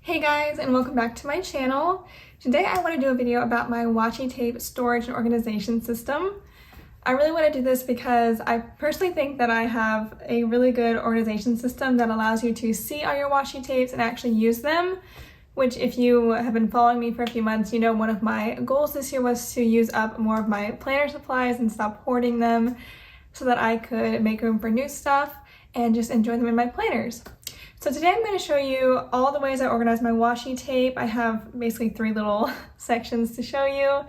Hey guys, and welcome back to my channel. Today I want to do a video about my washi tape storage and organization system. I really want to do this because I personally think that I have a really good organization system that allows you to see all your washi tapes and actually use them, which if you have been following me for a few months, you know one of my goals this year was to use up more of my planner supplies and stop hoarding them so that I could make room for new stuff and just enjoy them in my planners. So today I'm going to show you all the ways I organize my washi tape. I have basically 3 little sections to show you.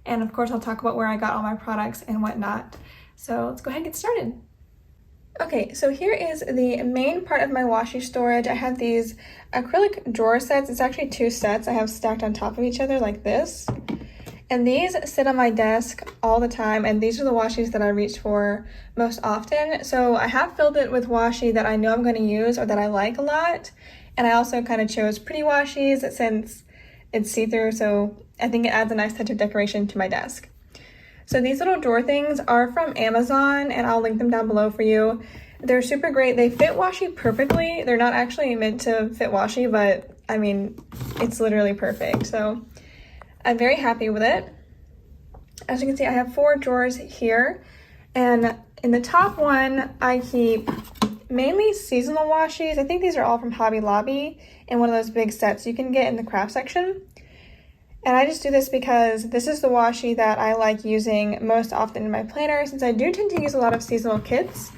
And of course I'll talk about where I got all my products and whatnot. So let's go ahead and get started. Okay, so here is the main part of my washi storage. I have these acrylic drawer sets. It's actually 2 sets I have stacked on top of each other like this. And these sit on my desk all the time, and these are the washis that I reach for most often. So I have filled it with washi that I know I'm going to use or that I like a lot. And I also kind of chose pretty washis since it's see-through, so I think it adds a nice touch of decoration to my desk. So these little drawer things are from Amazon, and I'll link them down below for you. They're super great. They fit washi perfectly. They're not actually meant to fit washi, but I mean, it's literally perfect. So I'm very happy with it. As you can see, I have 4 drawers here, and in the top one, I keep mainly seasonal washis. I think these are all from Hobby Lobby in one of those big sets you can get in the craft section. And I just do this because this is the washi that I like using most often in my planner. Since I do tend to use a lot of seasonal kits,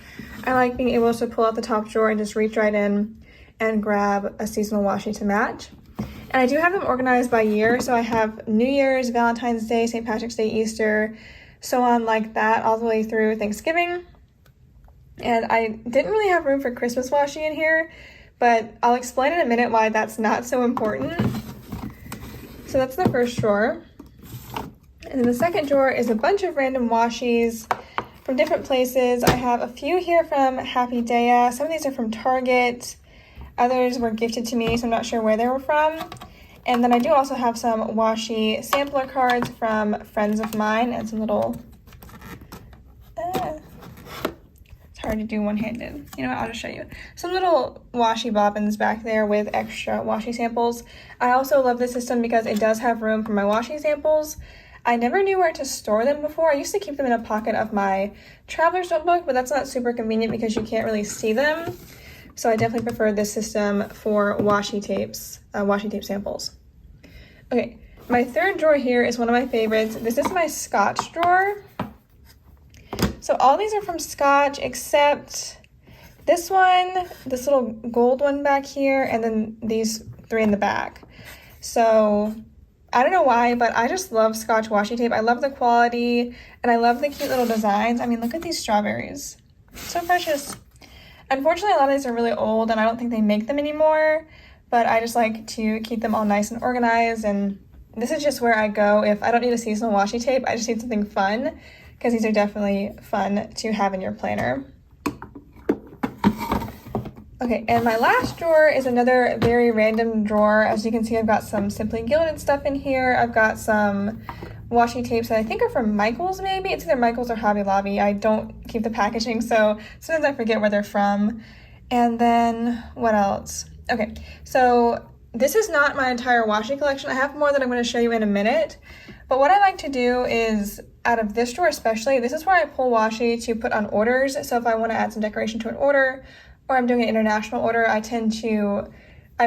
I like being able to pull out the top drawer and just reach right in and grab a seasonal washi to match. And I do have them organized by year, so I have New Year's, Valentine's Day, St. Patrick's Day, Easter, so on like that, all the way through Thanksgiving. And I didn't really have room for Christmas washi in here, but I'll explain in a minute why that's not so important. So that's the first drawer. And then the second drawer is a bunch of random washis from different places. I have a few here from Happy Daya. Some of these are from Target. Others were gifted to me, so I'm not sure where they were from. And then I do also have some washi sampler cards from friends of mine and some little, it's hard to do one-handed. You know what, I'll just show you. Some little washi bobbins back there with extra washi samples. I also love this system because it does have room for my washi samples. I never knew where to store them before. I used to keep them in a pocket of my traveler's notebook, but that's not super convenient because you can't really see them. So I definitely prefer this system for washi tapes, washi tape samples. Okay, my third drawer here is one of my favorites. This is my Scotch drawer. So all these are from Scotch except this one, this little gold one back here, and then these 3 in the back. So I don't know why, but I just love Scotch washi tape. I love the quality, and I love the cute little designs. I mean, look at these strawberries. So precious. Unfortunately, a lot of these are really old and I don't think they make them anymore, but I just like to keep them all nice and organized, and this is just where I go if I don't need a seasonal washi tape. I just need something fun, because these are definitely fun to have in your planner. Okay, and my last drawer is another very random drawer. As you can see, I've got some Simply Gilded stuff in here. I've got some washi tapes that I think are from Michaels maybe. It's either Michaels or Hobby Lobby. I don't keep the packaging, so sometimes I forget where they're from. And then what else? Okay, so this is not my entire washi collection. I have more that I'm going to show you in a minute. But what I like to do is, out of this drawer especially, this is where I pull washi to put on orders. So if I want to add some decoration to an order, or I'm doing an international order, I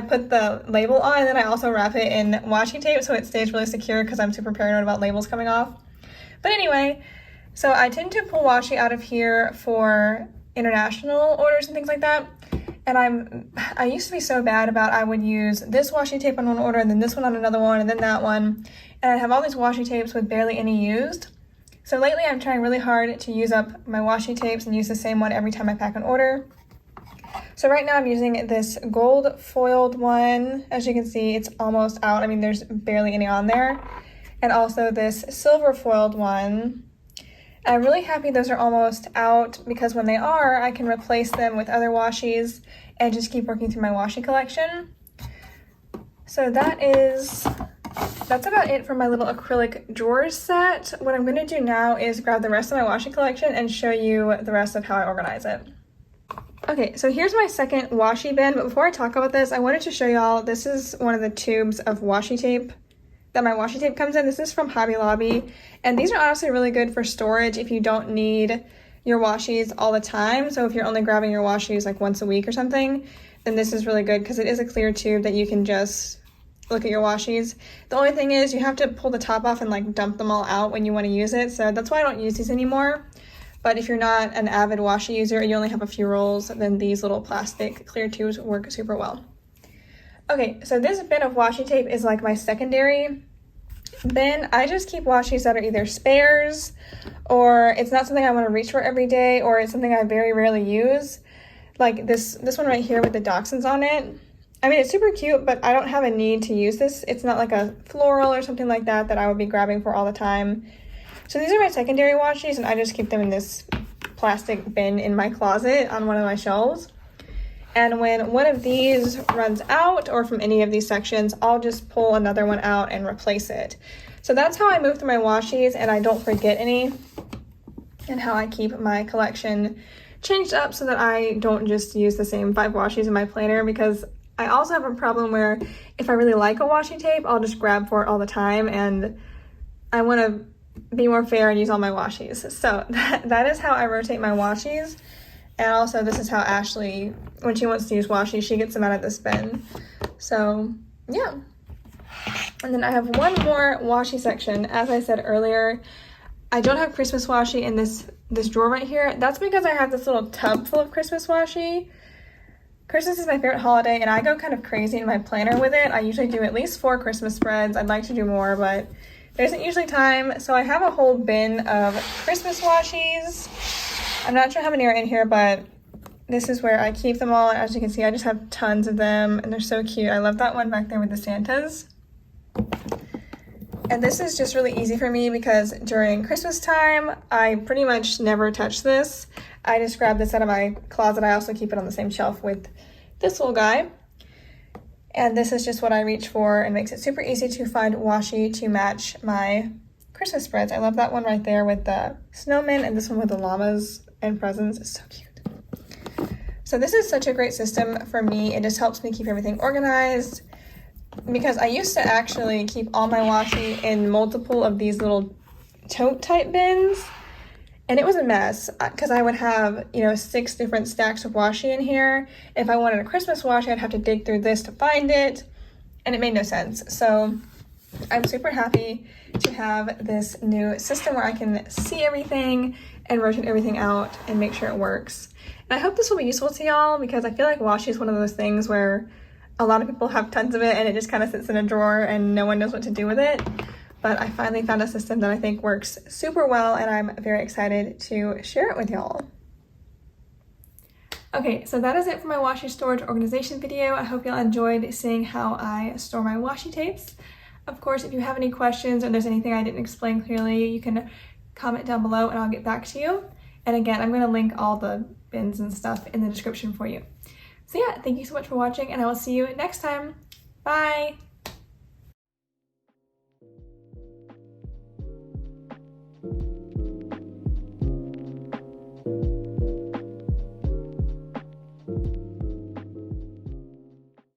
put the label on, and then I also wrap it in washi tape so it stays really secure because I'm super paranoid about labels coming off. But anyway, so I tend to pull washi out of here for international orders and things like that. And I used to be so bad about I would use this washi tape on one order and then this one on another one and then that one. And I'd have all these washi tapes with barely any used. So lately I'm trying really hard to use up my washi tapes and use the same one every time I pack an order. So right now I'm using this gold foiled one. As you can see, it's almost out. I mean, there's barely any on there. And also this silver foiled one. I'm really happy those are almost out because when they are, I can replace them with other washis and just keep working through my washi collection. So that's about it for my little acrylic drawers set. What I'm going to do now is grab the rest of my washi collection and show you the rest of how I organize it. Okay, so here's my second washi bin, but before I talk about this, I wanted to show y'all, this is one of the tubes of washi tape that my washi tape comes in. This is from Hobby Lobby, and these are honestly really good for storage if you don't need your washies all the time. So if you're only grabbing your washies like once a week or something, then this is really good because it is a clear tube that you can just look at your washies. The only thing is you have to pull the top off and like dump them all out when you want to use it, so that's why I don't use these anymore. But if you're not an avid washi user and you only have a few rolls, then these little plastic clear tubes work super well. Okay, so this bin of washi tape is like my secondary bin. I just keep washies that are either spares, or it's not something I want to reach for every day, or it's something I very rarely use. Like this one right here with the dachshunds on it. I mean, it's super cute, but I don't have a need to use this. It's not like a floral or something like that that I would be grabbing for all the time. So these are my secondary washies, and I just keep them in this plastic bin in my closet on one of my shelves. And when one of these runs out, or from any of these sections, I'll just pull another one out and replace it. So that's how I move through my washies and I don't forget any, and how I keep my collection changed up so that I don't just use the same 5 washies in my planner, because I also have a problem where if I really like a washi tape, I'll just grab for it all the time, and I want to be more fair and use all my washies. So that is how I rotate my washies. And also this is how Ashley, when she wants to use washi, she gets them out of this bin. So yeah. And then I have one more washi section. As I said earlier, I don't have Christmas washi in this drawer right here. That's because I have this little tub full of Christmas washi. Christmas is my favorite holiday, and I go kind of crazy in my planner with it. I usually do at least 4 Christmas spreads. I'd like to do more, but there isn't usually time. So I have a whole bin of Christmas washis. I'm not sure how many are in here, but this is where I keep them all. As you can see, I just have tons of them, and they're so cute. I love that one back there with the Santas. And this is just really easy for me because during Christmas time, I pretty much never touch this. I just grab this out of my closet. I also keep it on the same shelf with this little guy. And this is just what I reach for, and makes it super easy to find washi to match my Christmas spreads. I love that one right there with the snowmen, and this one with the llamas and presents. It's so cute. So this is such a great system for me. It just helps me keep everything organized, because I used to actually keep all my washi in multiple of these little tote type bins, and it was a mess because I would have, 6 different stacks of washi in here. If I wanted a Christmas washi, I'd have to dig through this to find it, and it made no sense. So I'm super happy to have this new system where I can see everything and rotate everything out and make sure it works. And I hope this will be useful to y'all, because I feel like washi is one of those things where a lot of people have tons of it and it just kind of sits in a drawer and no one knows what to do with it. But I finally found a system that I think works super well, and I'm very excited to share it with y'all. Okay, so that is it for my washi storage organization video. I hope y'all enjoyed seeing how I store my washi tapes. Of course, if you have any questions or there's anything I didn't explain clearly, you can comment down below and I'll get back to you. And again, I'm going to link all the bins and stuff in the description for you. So yeah, thank you so much for watching, and I will see you next time. Bye!